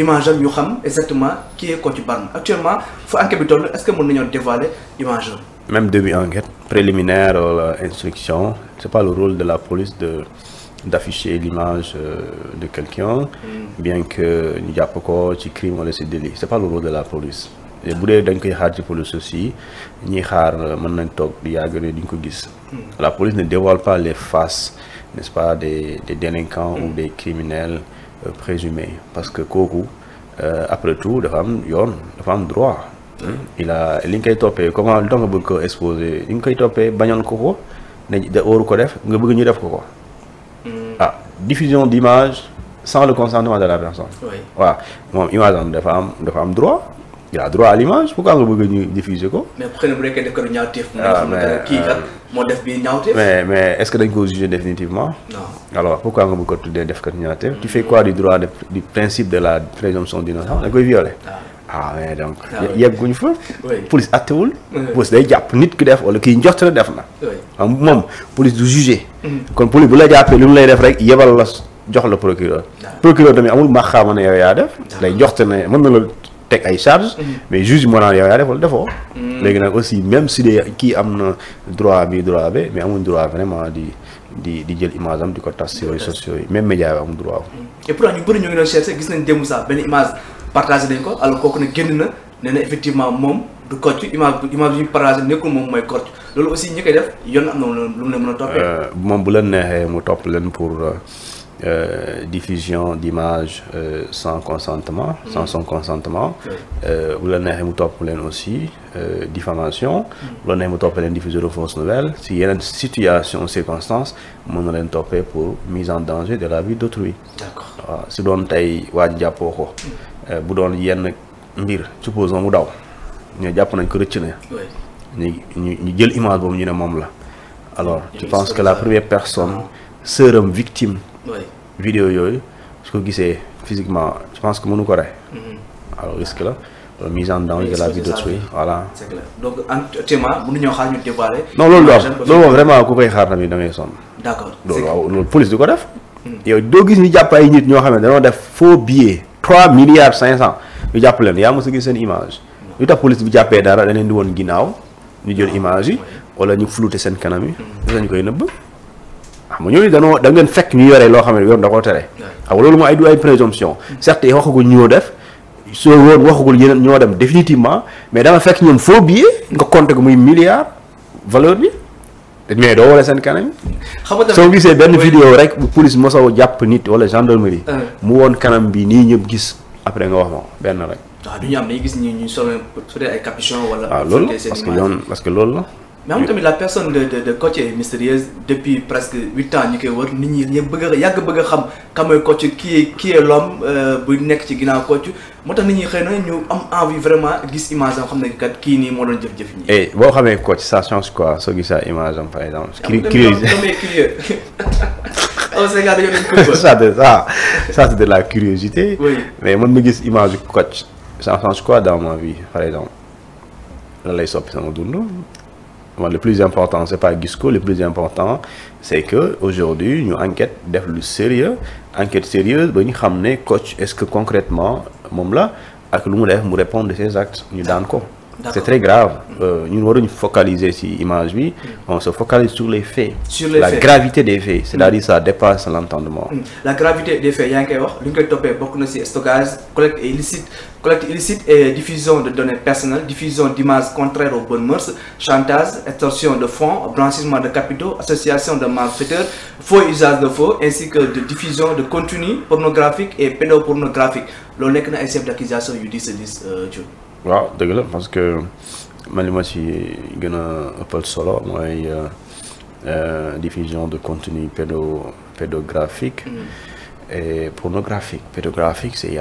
image am ñu xam exactement qui est Kocc Barma actuellement fu enquête bi toll est-ce que mën nañoo dévoiler image am. Même début enquête préliminaire wala instruction c'est pas le rôle de la police d'afficher l'image de quelqu'un bien que ñu jàpp ko ci crime wala ci délit c'est pas le rôle de la police et bu dee dañ koy xaar ci police aussi ñiy xaar mën nañ toog di yàgg ne duñ ko gis la police ne dévoile pas les faces n'est-ce pas des délinquants ou des criminels présumés parce que kooku après tout dafa am yoon dafa am droit il a li nga koy toppee comment li tax nga bëgg ko exposer li nga koy toppee bañoon ko ne da waru ko def nga bëgg ñu def ko ah diffusion d'image sans le consentement de la personne. waaw moom image am dafa am droit il a droit à l'image pourquoi nga bëgg ñu diffuser ko. mais xëy na bu nekkee def ko ñaawteef. kii kat moo def bii ñaawteef. mais est-ce que dañ ko juger définitivement. non alors pourquoi nga bëgg ko tuddee def kat ñaawteef. tu fais quoi du droit du principe de la présomption d'innocence da koy violer. Mais donc yegguñu fa. police attewul. police day jàpp nit ki def wala kii njort na def na. moom police du juger. kon police bu la jàppee li mu lay def rek yebal la jox la procureur. procureur tamit amul maxaama ne yow yaa def. day njort ne mën na la teg ay charges. mais juge moo naan yow yaa def wala defoo. léegi nag aussi même si dee kii am na droit bi droit bi mais amul droit vraiment di jël image am di ko tas ci réseaux sociaux yi même média yi amul droit. et pourtant ñu bëri ñu ngi doon chercher gis nañ démb sax benn image. partagé nañ ko alors kooku nag génn na nee na effectivement moom du Kocc image bi ñu partagé nekkul moom mooy Kocc loolu aussi ñi koy def yoon am na lu mu leen mën a toppee. moom bu leen neexee mu topp leen pour diffusion d'image sans consentement. sans son consentement. bu leen neexee mu topp leen aussi diffamation. bu leen neexee mu topp leen diffusion de fausses nouvelles si yeneen situation circonstances mën na leen toppee pour mise en danger de la vie d'autrui. d'accord waaw si doon tey waaj jàppoo ko. bu doon yenn mbir supposons mu daw ñu jàpp nañ ko rëcc na ñu jël image boobu ñu ne moom la alors je pense que la première personne sœuram victime vidéo yooyu su ko gisee physiquement je pense que mënu ko rey alors risque la mise en danger de la vie d'autrui voilà. c'est clair donc actuellement mënu ñoo xaar ñu dévoiler. non loolu du am loolu moom vraiment ku koy xaar tamit da ngay sonn. d'accord loolu police du ko def. yow doo gis ñu jàpp ay nit ñoo xam ne dañoo def faux billet 3 milliards 500 ñu jàpp leen yaa mos a gis seen image lu tax police bi jàppee dara da leen di woon ginnaaw ñu jël image yi wala ñu flouter seen kanam yi dañu koy nëbb xam nga ñooñu danoo da ngeen fekk ñu yoree loo xam ne yoon da koo tere xam nga loolu mooy ay présomption certes waxagul ñoo def soo woon waxagul yeneen ñoo dem définitivement mais dama fekk ñoom faux billet nga compter ko muy milliard valeur bi mais doo wala seen kanam soo gisee benn vidéo rek bu police mosoo jàpp nit wala gendarmerie mu woon kanam bi nii ñëpp gis après nga wax ma benn rek. waaw du ñu am dañuy gis ñu solo peut-être ay capuchon wala. waaw loolu parce que loolu la. mais am tamit la personne de Kocc est mystérieuse depuis presque 8 ans ñu koy wër nit ñi ñëpp bëgg a xam kan mooy Kocc qui est l'homme bu nekk ci ginnaaw Kocc moo tax nit ñi xëy na ñu am envie vraiment gis image am xam ne kat kii nii moo doon jëf-jëf ñi. et boo xamee Kocc ça change quoi soo gisee image am par exemple. ça c'est de la curiosité. Oui. mais mën na gis image Kocc ça change quoi dans ma vie par exemple lan lay soppi sama dund. Le plus important c'est pas gis ko le plus important c'est que aujourd'hui ñu enquête def lu sérieux enquête sérieuse ba ñu xam ne Kocc est-ce que concrètement moom la ak lu mu def mu répondre de ses actes ñu daan ko. c'est très grave ñun waruñu focaliser ci image bi on se focalise sur les faits. La gravité des faits c'est-à-dire ça dépasse l'entendement. La gravité des faits yaa ngi koy wax li ñu koy toppee bokk na ci stockage collecte illicite et diffusion de données personnelles diffusion d'images contraires aux bonnes mœurs chantage extorsion de fonds blanchissement de capitaux association de malfaiteurs faux usage de faux ainsi que de diffusion de contenu pornographique et pédopornographique loolu nekk na ay chefs d'accusation yu 10 waaw dëgg la parce que man li ma ci gën a ëppal solo mooy diffusion de contenu pédographique et pornographique. Pédographique c'est il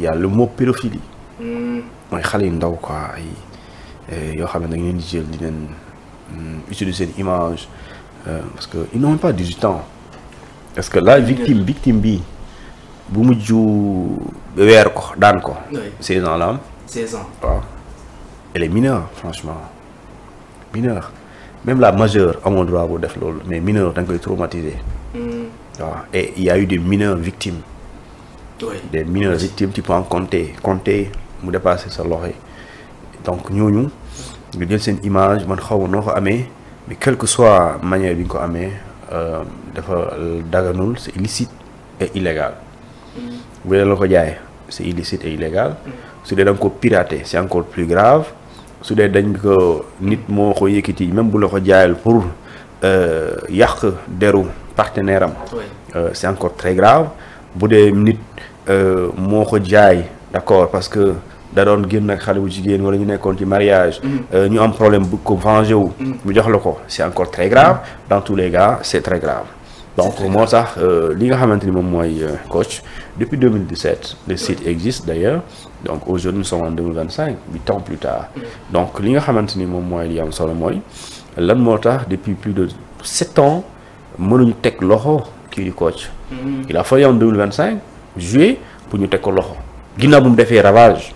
y a le mot pédophilie mooy xale yu ndaw quoi ay yoo xam ne da ngeen di jël di leen utiliser seen image parce que ils n'ont pas 18 ans parce que la victime bi bu mujj weer ko daan ko 16 ans la am 16 ans. waaw elle est mineure franchement mineure même la majeure amoo droit bu def loolu mais mineure da nga koy traumatiser. waaw et il y a eu des mineurs victimes des mineurs victimes tu peux en compter mu dépasser sa loxo donc ñooñu nga jël seen image man xaw ma noo ko amee mais quelle que soit manière bi nga ko amee dafa daganul c'est illicite et illégal bu dee la ko jaay c'est illicite et illégal su dee da nga ko pirater c'est encore plus grave su dee dañ ko nit moo ko yëkkati même bu la ko jaayal pour yàq deru partenaire am c'est encore très grave bu dee nit moo ko jaay d'accord parce que da doon génn ak xale bu jigéen wala ñu nekkoon ci mariage ñu am problème bu ko venger wu mu jox la ko c'est encore très grave dans tous les cas c'est très grave donc moo tax li nga xamante ni moom mooy Kocc depuis 2017 le site existe d'ailleurs donc aujourd'hui nous sommes en 2025 8 ans plus tard donc li nga xamante ni moom mooy li am solo mooy lan moo tax depuis plus de 7 ans mënuñu teg loxo kii di Kocc il a fallu en 2025 juillet pour ñu teg ko loxo ginnaaw bu mu defee ravage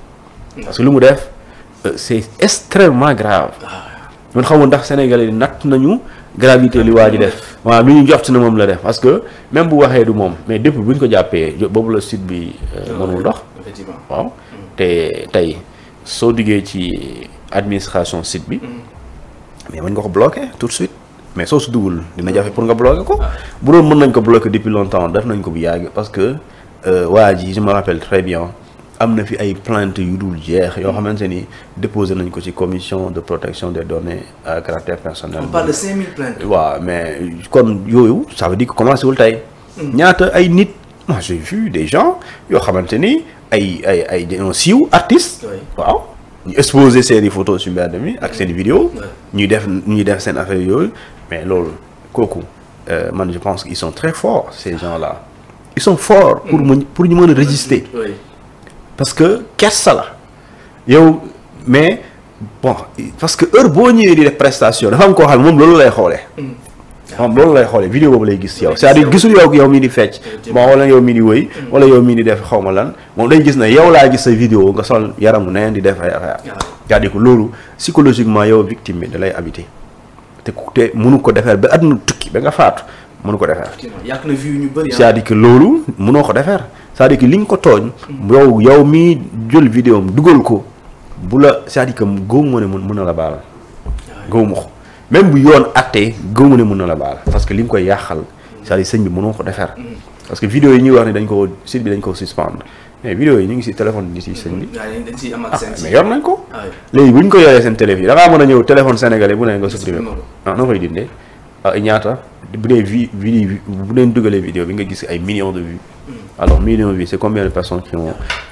parce que lu mu def c'est extrêmement grave man xamul ndax sénégalais natt nañu gravité li waa ji def waaw lu ñu jot na moom la def parce que même bu waxee du moom mais depuis bu ñu ko jàppee boobu la site bi mënul dox waaw te tey soo diggee ci administration site bi mais mën nga ko bloquer tout de suite mais soo su dugul dina jafe pour nga bloquer ko bu doon mën nañ ko bloquer depuis longtemps def nañ ko bu yàgg parce que waa ji je me rappelle très bien am na fi ay plaintes yu dul jeex yoo xamante ni déposé nañ ko ci commission de protection des données à caractère personnel. On parle de 5000 plaintes. waaw mais kon yooyu ça veut dire que commencé wul tey. ñaata ay nit moi j'ai vu des gens yoo xamante ni ay dañoo siiw artistes. waaw ñu exposé seeni photos sur mbedd mi ak seen vidéo ñuy def seen affaire yooyu mais loolu kooku man je pense qu'ils sont très forts ces gens-là. ils sont forts pour ñu mën a résister. parce que kersa la yow mais bon parce que heure boo ñëwee di def prestation dafa am koo xam ne moom loolu lay xoolee. moom loolu lay xoolee vidéo boobu lay gis yow c'est-à-dire gisul yow mii di fecc bon wala yow mii di wëy wala yow mii di def xaw ma lan moom day gis ne yow laa gis sa vidéo nga sol yaramu neen di def ay affaire c'est-à-dire que loolu psychologiquement yow victime bi da lay habité te mënu ko defar ba àdduna tukki ba nga faatu mënu ko defar. yàq na vue ñu bëri c'est-à-dire que loolu mënoo ko defar c'est-à-dire que li nga ko tooñ. yow mii jël vidéo am dugal ko bu la c'est-à-dire que góob moo ne mën na la baal. góob ma ko même bu yoon acté góob moo ne mën na la baal parce que li nga koy yàqal c'est-à-dire sëñ bi mënoo ko defar. parce que vidéo yi ñuy wax ne dañ ko site bi dañ ko suspendre mais vidéo yi ñu ngi ci téléphone bi ci sëñ bi. mais yor nañ ko. léegi bu ñu ko yoree seen téléphone da ngaa mën a ñëw téléphone sénégalais bu ne nga supprimer ko. ah noo koy dindee ñaata bu dee bu leen dugalee vidéo bi nga gis ay millions de vues. alors millions de vues c'est combien de personnes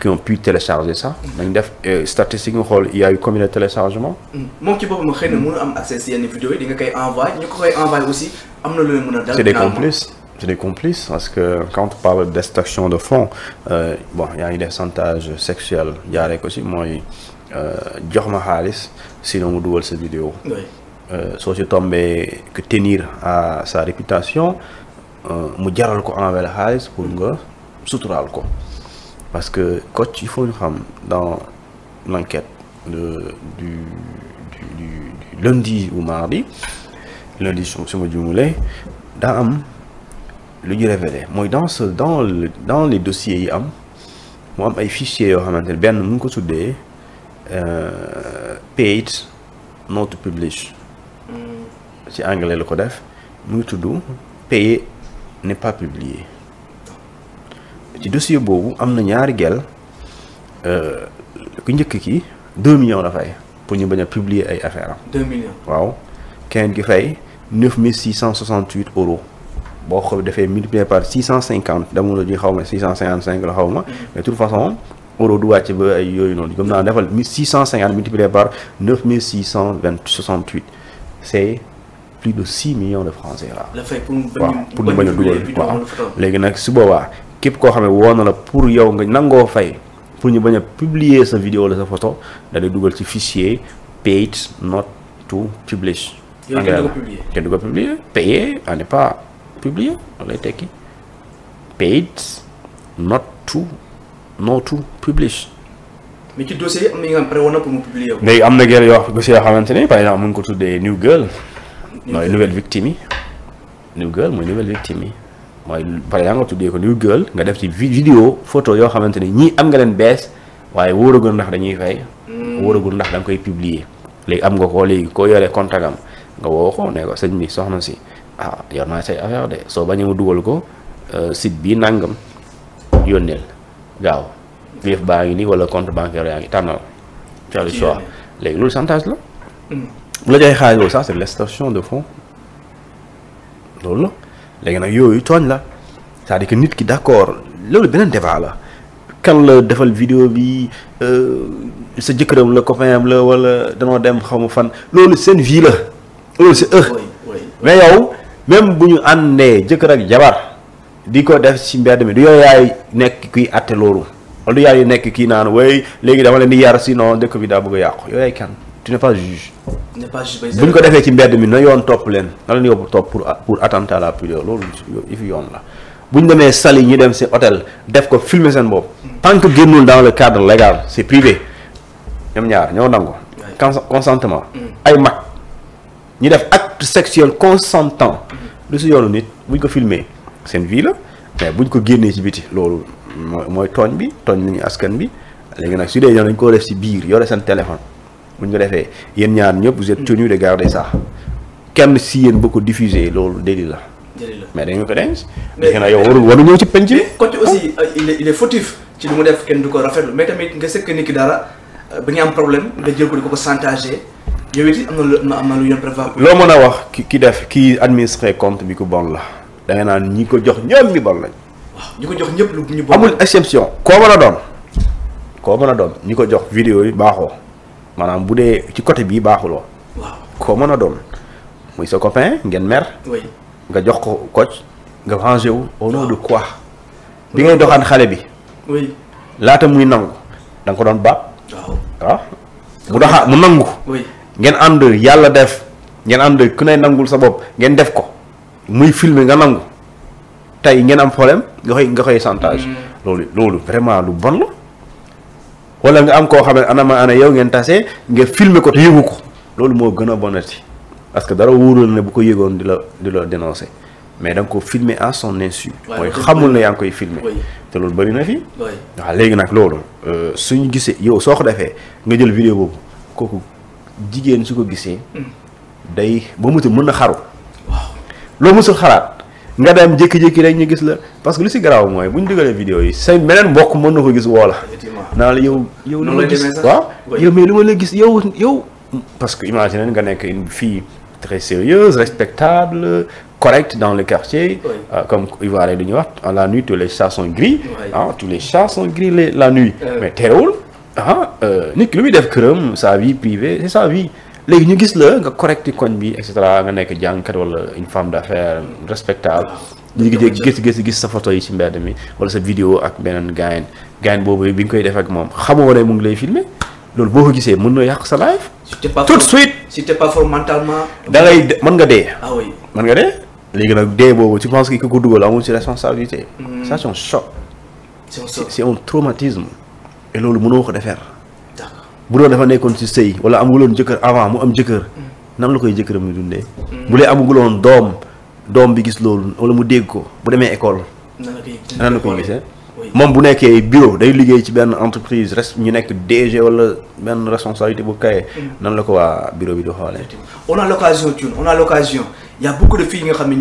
qui ont pu télécharger ça. dañ def statistique nga xool il y a eu combien de téléchargements. moom ci boppam xëy na mënu am accès si yenn vidéo yi di nga koy envoyer ñu ko koy envoyer aussi am na lu leen mën a dal. c'est des complices parce que quand on parle d'extraction de fonds bon yaa ngi def chantage sexuel jaaree ko si mooy jox ma xaalis sinon mu dugal sa vidéo. soo si tombee que tenir à sa réputation mu jaral ko envoyer xaalis pour nga suturaal ko parce que Kocc il faut ñu xam dans l'enquête du lundi ou mardi su ma juumulee daa am lu ñu révélé mooy dans les dossiers yi am mu am ay fichiers yoo xamante ne benn mu ngi ko tuddee paid not to publish ci anglais la ko def mu ngi tudd payé n'est pas publié ci dossier boobu am na ñaari gel ku njëkk ki 2 millions dafay pour ñu bañ a publier ay affaires am. 2 millions waaw keneen ki fay 9668 euros boo ko defee multiplié par 650 dama la ji xaw ma 655 la xaw ma mais de toute façon euro du wàcc ba ay yooyu noonu comme naa defal 650 multiplié par 9668 c'est plus de 6 millions de francs CFA. la fay pour ñu bañ a dugal waaw léegi nag su boobaa képp koo xam ne woo na la pour yow nga nangoo fay pour ñu bañ a publier sa vidéo la sa photo da lay dugal ci fichier paid not to publish. kenn du ko publier payé à ne pas publier loolu lay tekki paid not to publish. mais ci dossier am na ñu nga pare woon na pour mu publier ko. léegi am na gel yoo dossier yoo xamante ne par exemple mu ngi ko tuddee New Girl. mooy nouvelle victime yi New Girl mooy nouvelle victime yi mooy par exemple nga tuddee ko new girl nga def ci vidéo photo yoo xamante ni ñii am nga leen bees waaye wóoragul ndax dañuy fay. wóoragul ndax da nga koy publier. léegi am nga ko léegi koo yoree contact am nga woo ko ne ko sëñ bi soxna si yor naa say affaire de soo bañee mu dugal ko site bii nangam yónneel gaaw Wave baa ngi nii wala compte bancaire yaa ngi tànnal faire le choix léegi loolu chantage la. bu la joxee xaalis loolu ça c'est l'extorsion de fonds loolu la léegi nag yooyu tooñ la c'est-à-dire que nit ki d'accord loolu beneen débat la kan la defal vidéo bi sa jëkkëram la copain am la wala danoo dem xamu fan loolu seen vie la loolu c'est mais yow même bu ñu àndee jëkkër ak jabar di ko def ci mbedd mi du yow yaay nekk kuy àtte loolu wala du yaay nekk kii naan way léegi dama leen di yar sinon dëkk bi daa bëgg a yàqu yow yaay kan tu n'es pas juge. bu ñu ko defee ci mbedd mi na yoon topp leen na leen yóbbu topp pour attentat à la pudeur loolu fi yoon la bu ñu demee sali ñu dem ci hôtel def ko filmer seen bopp tant que génnul dans le cadre légal c'est privé ñoom ñaar ñoo nangu consentement ay mag ñu def acte sexuel consentant lu ci yoonu nit buñ ko filmer seen vie la mais buñ ko génnee ci biti loolu mooy tooñ nañu askan bi léegi nag su dee ñoom dañ koo def ci biir yore seen téléphone buñ ko defee yéen ñaar ñëpp vous êtes tenus de garder ça kenn si yéen ba ko diffuser loolu délit la mais dañu ko denc. mais nag yow waru ñëw ci penc bi. côté aussi il est fautif ci li mu def kenn du ko rafetlu mais tamit nga sëkk nit ki dara ba nga am problème nga jël ko di ko chantage yow it am na lu yoon prévoir. loo mën a wax ki administré compte bi ku bon la da nga naan ñi ko jox ñoom ñu bon lañ. waaw ñi ko jox ñëpp lu ñu bon. amul exception koo mën a doon ñi ko jox vidéo yi baaxoo maanaam bu dee ci côté bii baaxuloo. waaw koo mën a doon muy sa copain ngeen mer. oui. nga jox ko coach nga rangé wu au nom de quoi bi ngay doxaan xale bi. oui. laata muy nangu da nga ko doon baab. waaw bu doxaa mu nangu. oui. ngeen ànd yàlla def ngeen ànd ku ne nangul sa bopp ngeen def ko muy filmer nga nangu tey ngeen am problème nga koy chantage. loolu vraiment lu bon la. wala nga am koo xam ne ana yow ngeen tase nga filmer ko te yëgu ko loolu moo gën a bonati. parce que dara wóorul ne bu ko yëgoon di la dénoncer mais da nga ko filmer à son insu. mooy xamul ne yaa ngi koy filmer. te loolu bëri na fi. waaw léegi nag loolu suñu gisee yow soo ko defee nga jël vidéo boobu kooku jigéen su ko gisee. day ba mutul mën na xaru. waaw loo musul xalaat nga dem jékki-jékki rek ñu gis la parce que lu si garaaw mooy bu ñu dugalee vidéo yi say beneen mbokk mën na ko gis woo la. naa la yow lu ma gis waaw yow mais lu ma la gis yow parce que imagine nga nekk une fille très sérieuse, respectable, correcte dans le quartier. Oui. Comme Ivoirien du Nord, la nuit, tous les chats sont gris. Oui. Tous les chats sont gris la nuit. Mais terewul nit ki lu muy def këram sa vie privée c'est sa vie. léegi ñu gis la nga correct ci koñ bi et cetera nga nekk jàngkat wala une femme d'affaires respectable. gis sa photo yi ci mbedd mi wala sa vidéo ak beneen gaayen boobu bi nga koy def ak moom xamoo ne mu ngi lay filmer loolu boo ko gisee mën na yàq sa life. tout de suite si t'es pas fort mentalement. da ngay mën nga dee. ah oui mën nga dee. léegi nag dee boobu tu penses que ki ko dugal amul ci responsabilité. ça c'est un choc. c'est un traumatisme. et loolu mënoo ko defar. bu doon dafa nekkoon ci sëy wala amuloon jëkkër avant mu am jëkkër. nan la koy jëkkëram mu dundee. bu dee amuloon doom bi gis loolu wala mu dégg ko bu demee école. nan la koy gisee. moom bu nekkee bureau day liggéey ci benn entreprise ñu nekk DG wala benn responsabilité bu kaye. nan la ko waa bureau bi di xoolee. on a l'occasion il y a beaucoup de filles yi nga xam ne